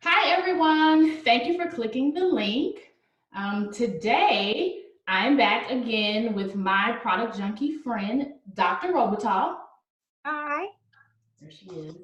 Hi, everyone. Thank you for clicking the link. Today, I'm back again with my product junkie friend, Dr. Robital. Hi. There she is.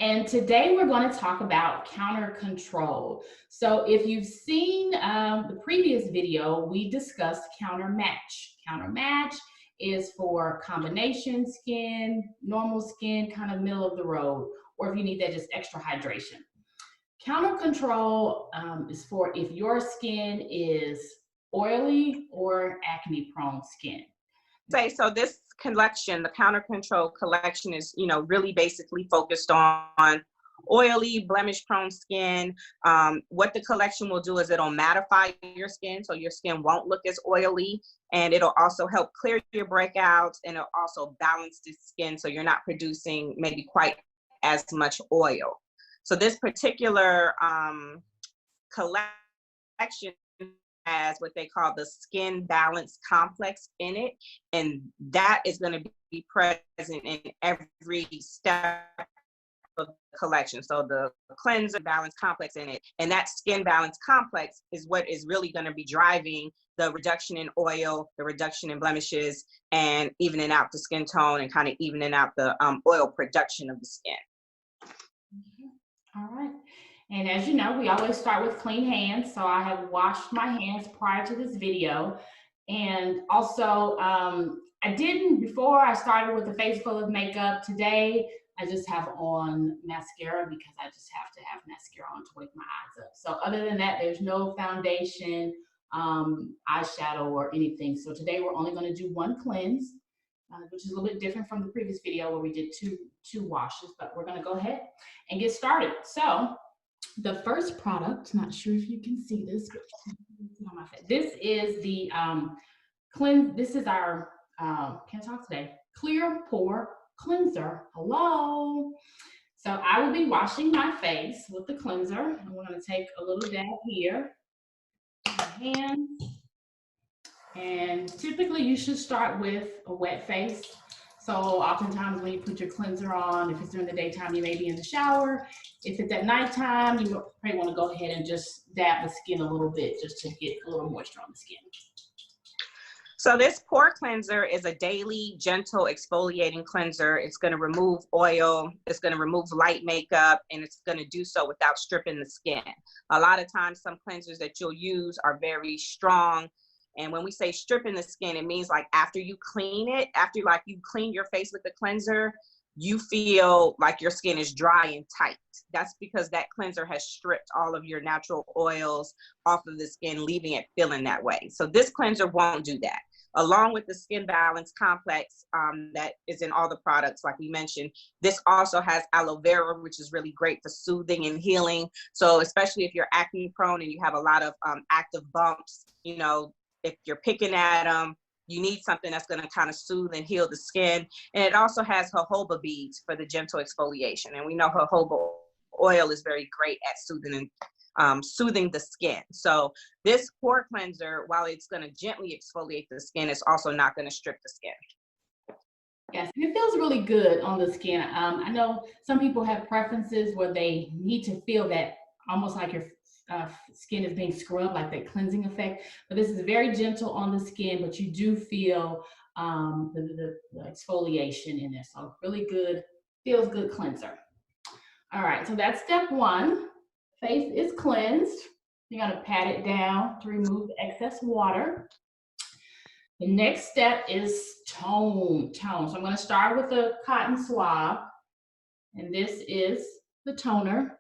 And today we're going to talk about counter control. So if you've seen the previous video, we discussed counter match. Counter match is for combination skin, normal skin, kind of middle of the road, or if you need that just extra hydration. Counter control is for if your skin is oily or acne prone skin. So this collection, the Counter Control collection is, really basically focused on oily, blemish prone skin. What the collection will do is it'll mattify your skin so your skin won't look as oily, and it'll also help clear your breakouts, and it'll also balance the skin so you're not producing maybe quite as much oil. So this particular collection has what they call the skin balance complex in it, and that is going to be present in every step of the collection. So the cleanser balance complex in it, and that skin balance complex is what is really going to be driving the reduction in oil, the reduction in blemishes, and evening out the skin tone and kind of evening out the oil production of the skin. All right. And as you know, we always start with clean hands. So I have washed my hands prior to this video. And also, I didn't, before I started with a face full of makeup, today I just have on mascara because I just have to have mascara on to wake my eyes up. So other than that, there's no foundation, eyeshadow or anything. So today we're only going to do one cleanse. Which is a little bit different from the previous video where we did two washes, but we're going to go ahead and get started. So the first product, not sure if you can see this, but on my face. This is the cleanse. This is our can't talk today. Clear Pore cleanser. Hello. So I will be washing my face with the cleanser. I'm going to take a little dab here. My hands. And typically you should start with a wet face. So oftentimes when you put your cleanser on, if it's during the daytime, you may be in the shower. If it's at nighttime, you probably want to go ahead and just dab the skin a little bit just to get a little moisture on the skin. So this pore cleanser is a daily gentle exfoliating cleanser. It's going to remove oil, it's going to remove light makeup, and it's going to do so without stripping the skin. A lot of times some cleansers that you'll use are very strong. And when we say stripping the skin, it means like after you clean it, after like you clean your face with the cleanser, you feel like your skin is dry and tight. That's because that cleanser has stripped all of your natural oils off of the skin, leaving it feeling that way. So this cleanser won't do that. Along with the skin balance complex that is in all the products, like we mentioned, this also has aloe vera, which is really great for soothing and healing. So especially if you're acne prone and you have a lot of active bumps, if you're picking at them, you need something that's going to kind of soothe and heal the skin. And it also has jojoba beads for the gentle exfoliation. And we know jojoba oil is very great at soothing the skin. So this pore cleanser, while it's going to gently exfoliate the skin, it's also not going to strip the skin. Yes, and it feels really good on the skin. I know some people have preferences where they need to feel that almost like your skin is being scrubbed, like that cleansing effect. But this is very gentle on the skin, but you do feel the exfoliation in there. So really good, feels good cleanser. All right, so that's step one. Face is cleansed. You're gonna pat it down to remove the excess water. The next step is tone. So I'm going to start with a cotton swab, and this is the toner.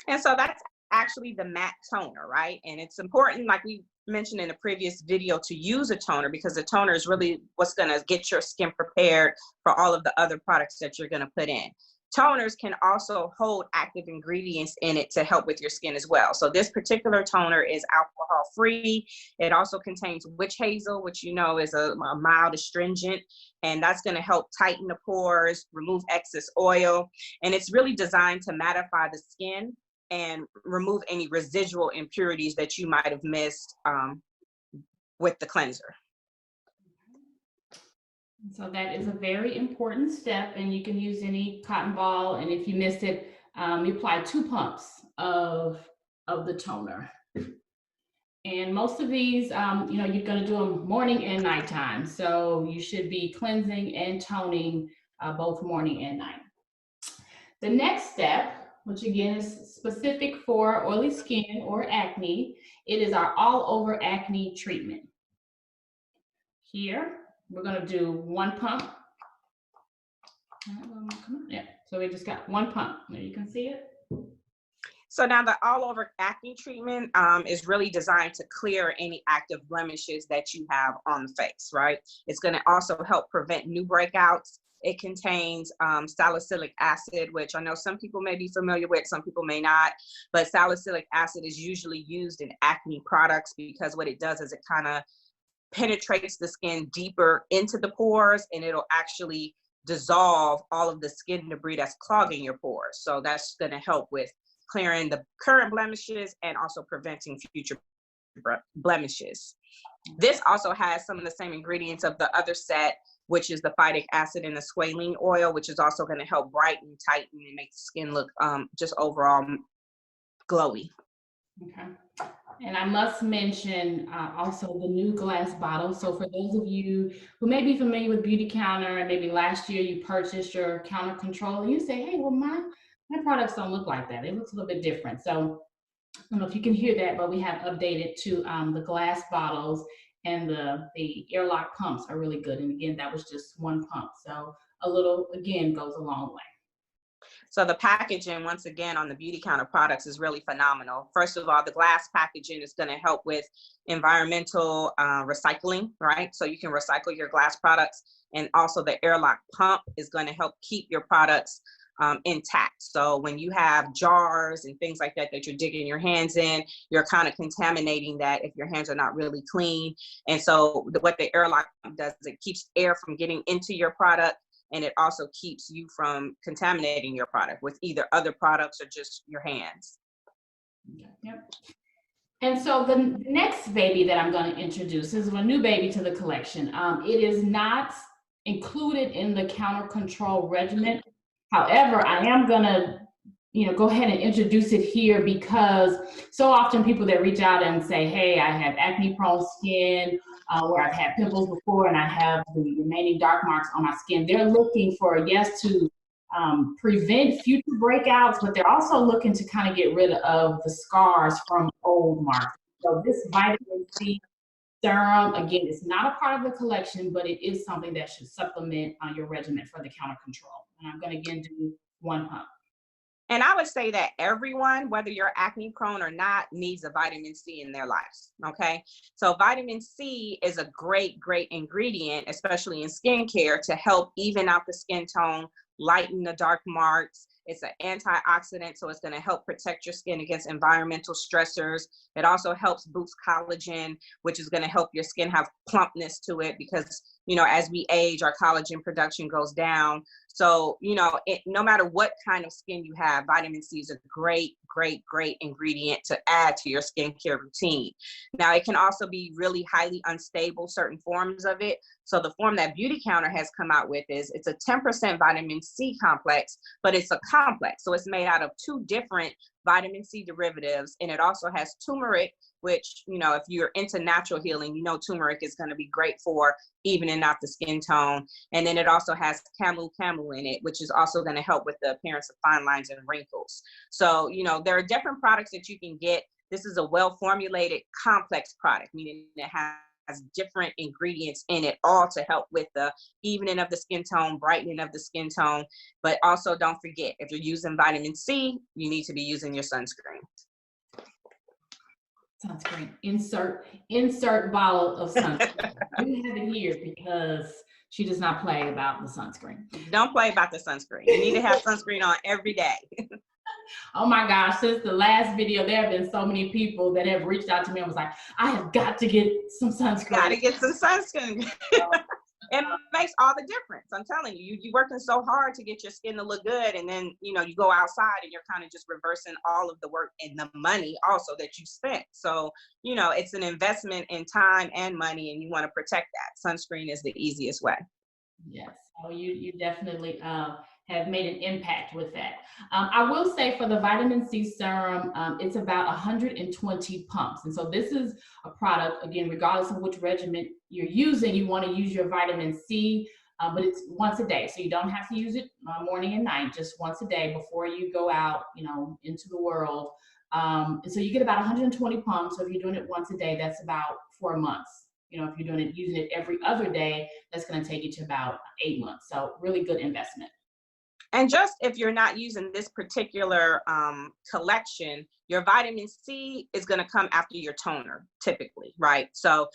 And so that's actually the matte toner, right? And it's important, like we mentioned in a previous video, to use a toner because the toner is really what's going to get your skin prepared for all of the other products that you're going to put in. Toners can also hold active ingredients in it to help with your skin as well. So this particular toner is alcohol free. It also contains witch hazel, which is a mild astringent, and that's going to help tighten the pores, remove excess oil, and it's really designed to mattify the skin and remove any residual impurities that you might have missed with the cleanser. So that is a very important step, and you can use any cotton ball, and if you missed it, You apply 2 pumps of the toner. And most of these, you're going to do them morning and nighttime. So you should be cleansing and toning both morning and night. The next step, which again is specific for oily skin or acne, it is our all over acne treatment. Here, we're going to do 1 pump. Come on. Yeah, so we just got 1 pump. There you can see it. So now the all over acne treatment is really designed to clear any active blemishes that you have on the face, right? It's going to also help prevent new breakouts. It contains salicylic acid, which I know some people may be familiar with, some people may not, but salicylic acid is usually used in acne products because what it does is it kind of penetrates the skin deeper into the pores, and it'll actually dissolve all of the skin debris that's clogging your pores. So that's going to help with clearing the current blemishes and also preventing future blemishes. This also has some of the same ingredients of the other set, which is the phytic acid and the squalene oil, which is also going to help brighten, tighten, and make the skin look just overall glowy. Okay. And I must mention also the new glass bottle. So for those of you who may be familiar with Beautycounter and maybe last year you purchased your Countercontrol and you say, hey, well, my products don't look like that. It looks a little bit different. So I don't know if you can hear that, but we have updated to the glass bottles, and the airlock pumps are really good. And again, that was just 1 pump. So a little, again, goes a long way. So the packaging, once again, on the Beautycounter products is really phenomenal. First of all, the glass packaging is going to help with environmental recycling, right? So you can recycle your glass products. And also the airlock pump is going to help keep your products intact. So when you have jars and things like that you're digging your hands in, you're kind of contaminating that if your hands are not really clean. And so what the airlock pump does is it keeps air from getting into your product, and it also keeps you from contaminating your product with either other products or just your hands. Yep. And so the next baby that I'm going to introduce is a new baby to the collection. It is not included in the Countercontrol regimen. However, I am going to go ahead and introduce it here because so often people that reach out and say, hey, I have acne prone skin, where I've had pimples before and I have the remaining dark marks on my skin. They're looking for, yes, to prevent future breakouts, but they're also looking to kind of get rid of the scars from old marks. So this vitamin C serum, again, is not a part of the collection, but it is something that should supplement your regimen for the Countercontrol. And I'm going to again do 1 pump. And I would say that everyone, whether you're acne prone or not, needs a vitamin C in their lives, okay? So vitamin C is a great, great ingredient, especially in skincare, to help even out the skin tone, lighten the dark marks. It's an antioxidant, so it's going to help protect your skin against environmental stressors. It also helps boost collagen, which is going to help your skin have plumpness to it because, as we age, our collagen production goes down. So, no matter what kind of skin you have, vitamin C is a great, great, great ingredient to add to your skincare routine. Now, it can also be really highly unstable, certain forms of it. So the form that Beautycounter has come out with it's a 10% vitamin C complex, but it's a complex. So it's made out of 2 different vitamin C derivatives. And it also has turmeric, which, if you're into natural healing, turmeric is going to be great for evening out the skin tone. And then it also has camu in it, which is also going to help with the appearance of fine lines and wrinkles. So, there are different products that you can get. This is a well-formulated complex product, meaning it has different ingredients in it, all to help with the evening of the skin tone, brightening of the skin tone. But also don't forget, if you're using vitamin C, you need to be using your sunscreen. Sunscreen. Insert bottle of sunscreen. We have it here because she does not play about the sunscreen. Don't play about the sunscreen. You need to have sunscreen on every day. Oh my gosh, since the last video, there have been so many people that have reached out to me and was like, I have got to get some sunscreen. Got to get some sunscreen. It makes all the difference. I'm telling you, you're working so hard to get your skin to look good. And then, you go outside and you're kind of just reversing all of the work and the money also that you spent. So, it's an investment in time and money, and you want to protect that. Sunscreen is the easiest way. Yes. So you definitely have made an impact with that. I will say for the vitamin C serum, it's about 120 pumps. And so this is a product, again, regardless of which regimen you're using, you want to use your vitamin C, but it's once a day. So you don't have to use it morning and night, just once a day before you go out, into the world. And so you get about 120 pumps. So if you're doing it once a day, that's about 4 months. If you're doing it, using it every other day, that's going to take you to about 8 months. So really good investment. And just if you're not using this particular collection, your vitamin C is going to come after your toner, typically, right? So,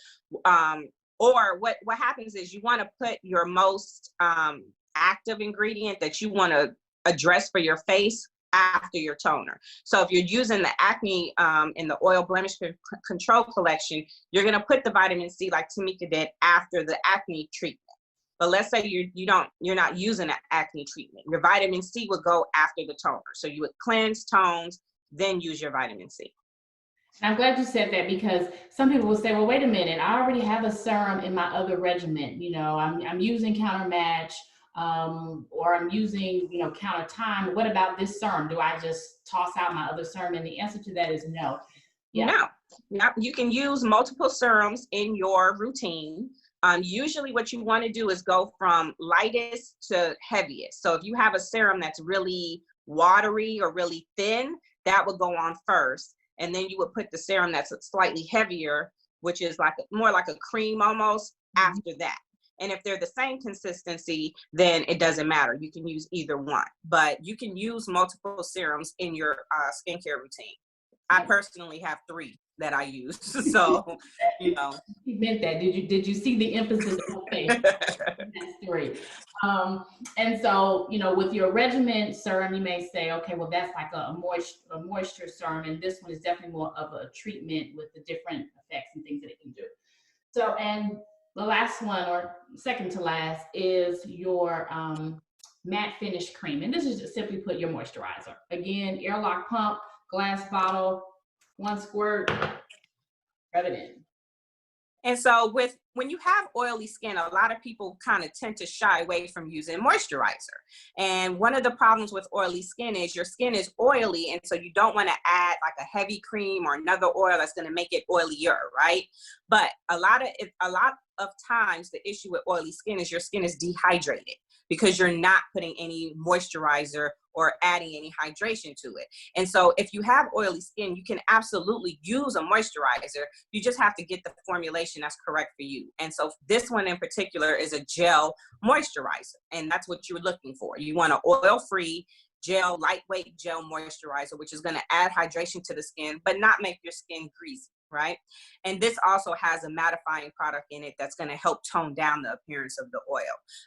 or what happens is you want to put your most active ingredient that you want to address for your face after your toner. So if you're using the acne in the oil blemish control collection, you're going to put the vitamin C, like Tamika did, after the acne treatment. But let's say you're not using an acne treatment. Your vitamin C would go after the toner. So you would cleanse, tones, then use your vitamin C. I'm glad you said that, because some people will say, well, wait a minute, I already have a serum in my other regimen. I'm using Counter Match, or I'm using, Counter Time. What about this serum? Do I just toss out my other serum? And the answer to that is no. Yeah. No, you can use multiple serums in your routine. Usually what you want to do is go from lightest to heaviest. So if you have a serum that's really watery or really thin, that would go on first. And then you would put the serum that's slightly heavier, which is more like a cream almost, after that. And if they're the same consistency, then it doesn't matter. You can use either one, but you can use multiple serums in your skincare routine. I personally have 3 that I use. So, He meant that. Did you see the emphasis on face? That's 3. And so, with your regimen serum, you may say, okay, well, that's like a moisture serum, and this one is definitely more of a treatment with the different effects and things that it can do. So, and the last one, or second to last, is your matte finish cream. And this is just simply put your moisturizer. Again, airlock pump, glass bottle, 1 squirt, rub it in. And so when you have oily skin, a lot of people kind of tend to shy away from using moisturizer. And one of the problems with oily skin is your skin is oily, and so you don't want to add like a heavy cream or another oil that's going to make it oilier, right? But a lot of times the issue with oily skin is your skin is dehydrated because you're not putting any moisturizer or adding any hydration to it. And so if you have oily skin, you can absolutely use a moisturizer. You just have to get the formulation that's correct for you. And so this one in particular is a gel moisturizer, and that's what you're looking for. You want an oil-free gel, lightweight gel moisturizer, which is going to add hydration to the skin, but not make your skin greasy, right? And this also has a mattifying product in it that's going to help tone down the appearance of the oil.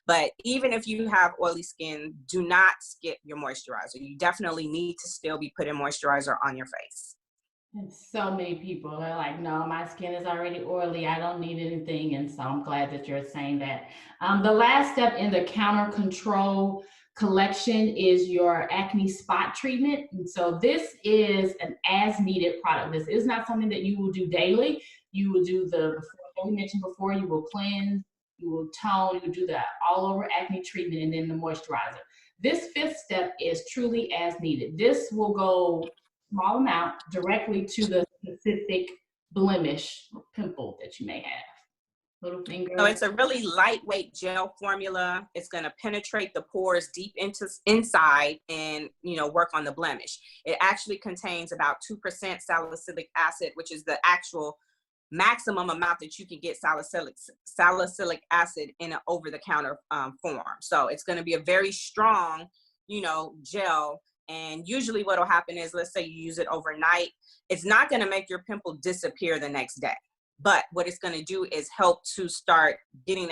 But even if you have oily skin, do not skip your moisturizer. You definitely need to still be putting moisturizer on your face. And so many people are like, no, my skin is already oily, I don't need anything. And so I'm glad that you're saying that. The last step in the Countercontrol collection is your acne spot treatment. And so this is an as needed product. This is not something that you will do daily. You will do what we mentioned before, you will cleanse, you will tone, you will do the all over acne treatment, and then the moisturizer. This 5th step is truly as needed. This will go small amount directly to the specific blemish or pimple that you may have. Little finger. So it's a really lightweight gel formula. It's going to penetrate the pores deep inside and, work on the blemish. It actually contains about 2% salicylic acid, which is the actual maximum amount that you can get salicylic acid in an over-the-counter form. So it's going to be a very strong, gel. And usually what will happen is, let's say you use it overnight, it's not going to make your pimple disappear the next day. But what it's going to do is help to start getting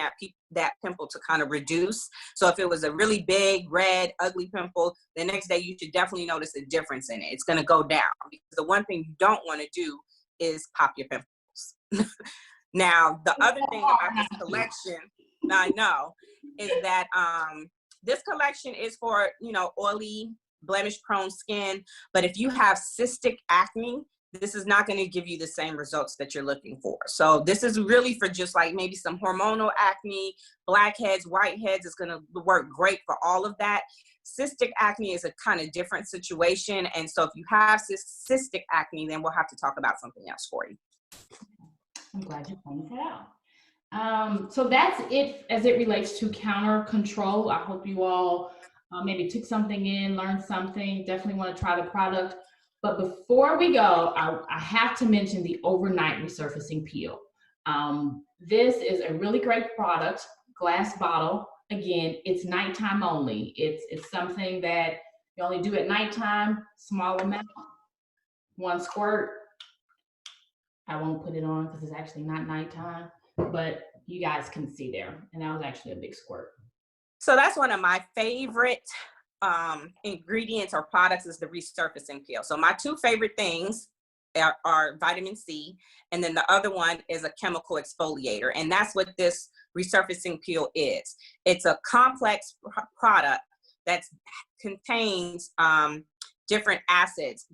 that pimple to kind of reduce. So if it was a really big, red, ugly pimple, the next day you should definitely notice a difference in it. It's going to go down, because the one thing you don't want to do is pop your pimples. Now, the other thing about this collection, I know, is that this collection is for, oily, blemish-prone skin. But if you have cystic acne, this is not going to give you the same results that you're looking for. So this is really for just like maybe some hormonal acne, blackheads, whiteheads. It's going to work great for all of that. Cystic acne is a kind of different situation. And so if you have cystic acne, then we'll have to talk about something else for you. I'm glad you pointed that out. So that's it as it relates to Countercontrol. I hope you all maybe took something in, learned something, definitely want to try the product. But before we go, I have to mention the overnight resurfacing peel. This is a really great product, glass bottle. Again, it's nighttime only. It's something that you only do at nighttime, small amount, 1 squirt. I won't put it on because it's actually not nighttime, but you guys can see there. And that was actually a big squirt. So that's one of my favorite ingredients or products is the resurfacing peel. So my 2 favorite things are vitamin C, and then the other one is a chemical exfoliator. And that's what this resurfacing peel is. It's a complex product that contains different acids.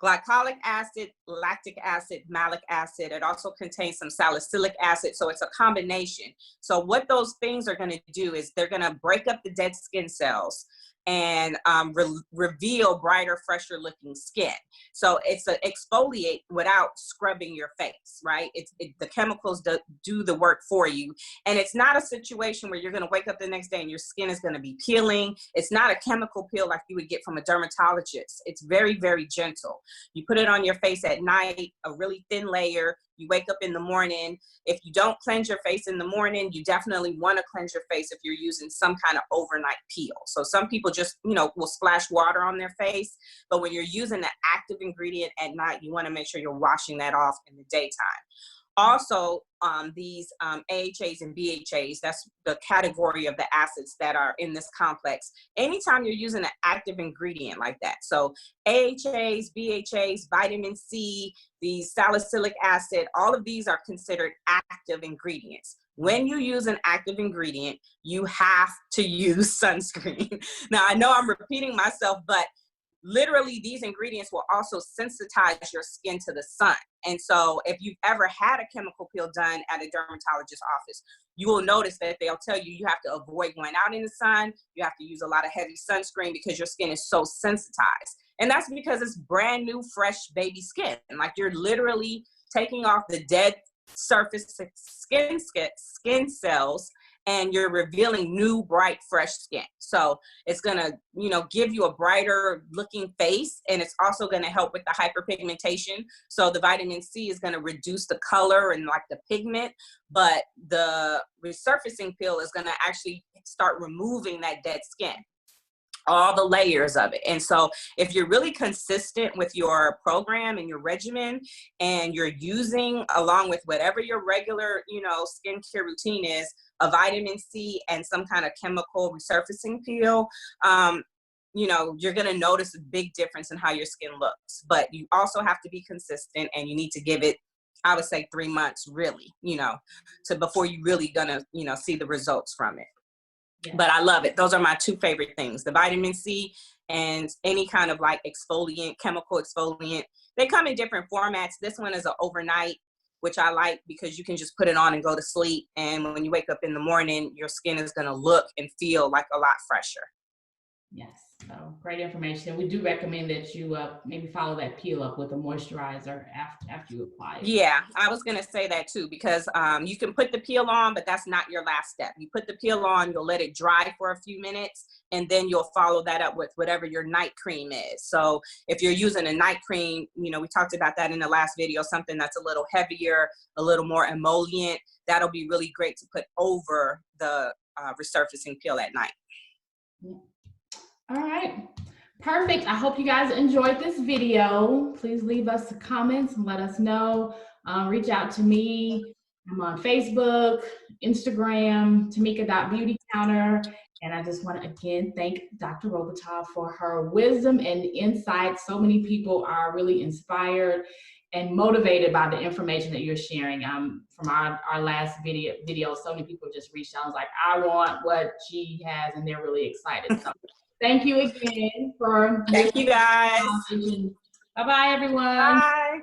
Glycolic acid, lactic acid, malic acid. It also contains some salicylic acid. So it's a combination. So what those things are going to do is they're going to break up the dead skin cells and reveal brighter, fresher looking skin. So it's an exfoliate without scrubbing your face, right? The chemicals do the work for you. And it's not a situation where you're going to wake up the next day and your skin is going to be peeling. It's not a chemical peel like you would get from a dermatologist. It's very, very gentle. You put it on your face at night, a really thin layer. You wake up in the morning. If you don't cleanse your face in the morning, you definitely want to cleanse your face if you're using some kind of overnight peel. So some people just, will splash water on their face. But when you're using the active ingredient at night, you want to make sure you're washing that off in the daytime. Also, these AHAs and BHAs, that's the category of the acids that are in this complex. Anytime you're using an active ingredient like that, so AHAs, BHAs, vitamin C, the salicylic acid, all of these are considered active ingredients. When you use an active ingredient, you have to use sunscreen. Now, I know I'm repeating myself, but literally these ingredients will also sensitize your skin to the sun. And so if you've ever had a chemical peel done at a dermatologist's office, you will notice that they'll tell you you have to avoid going out in the sun. You have to use a lot of heavy sunscreen because your skin is so sensitized. And that's because it's brand new, fresh baby skin. And like you're literally taking off the dead surface skin cells, and you're revealing new, bright, fresh skin. So it's gonna, give you a brighter looking face, and it's also gonna help with the hyperpigmentation. So the vitamin C is gonna reduce the color and like the pigment, but the resurfacing peel is gonna actually start removing that dead skin, all the layers of it. And so if you're really consistent with your program and your regimen, and you're using, along with whatever your regular, skincare routine is, a vitamin C and some kind of chemical resurfacing peel, you're going to notice a big difference in how your skin looks. But you also have to be consistent, and you need to give it, I would say, 3 months really, before you really gonna, see the results from it. Yeah. But I love it. Those are my 2 favorite things, the vitamin C and any kind of like exfoliant, chemical exfoliant. They come in different formats. This one is an overnight, which I like because you can just put it on and go to sleep. And when you wake up in the morning, your skin is going to look and feel like a lot fresher. Yes, so great information. We do recommend that you maybe follow that peel up with a moisturizer after you apply it. Yeah, I was going to say that too, because you can put the peel on, but that's not your last step. You put the peel on, you'll let it dry for a few minutes, and then you'll follow that up with whatever your night cream is. So if you're using a night cream, we talked about that in the last video, something that's a little heavier, a little more emollient, that'll be really great to put over the resurfacing peel at night. Yeah. All right, perfect. I hope you guys enjoyed this video. Please leave us comments and let us know. Reach out to me. I'm on Facebook, Instagram, tamika.beautycounter. And I just want to again thank Dr. Robitaille for her wisdom and insight. So many people are really inspired and motivated by the information that you're sharing. From our last video, so many people just reached out and was like, I want what she has, and they're really excited. So thank you again for thank you guys. Bye-bye, everyone. Bye.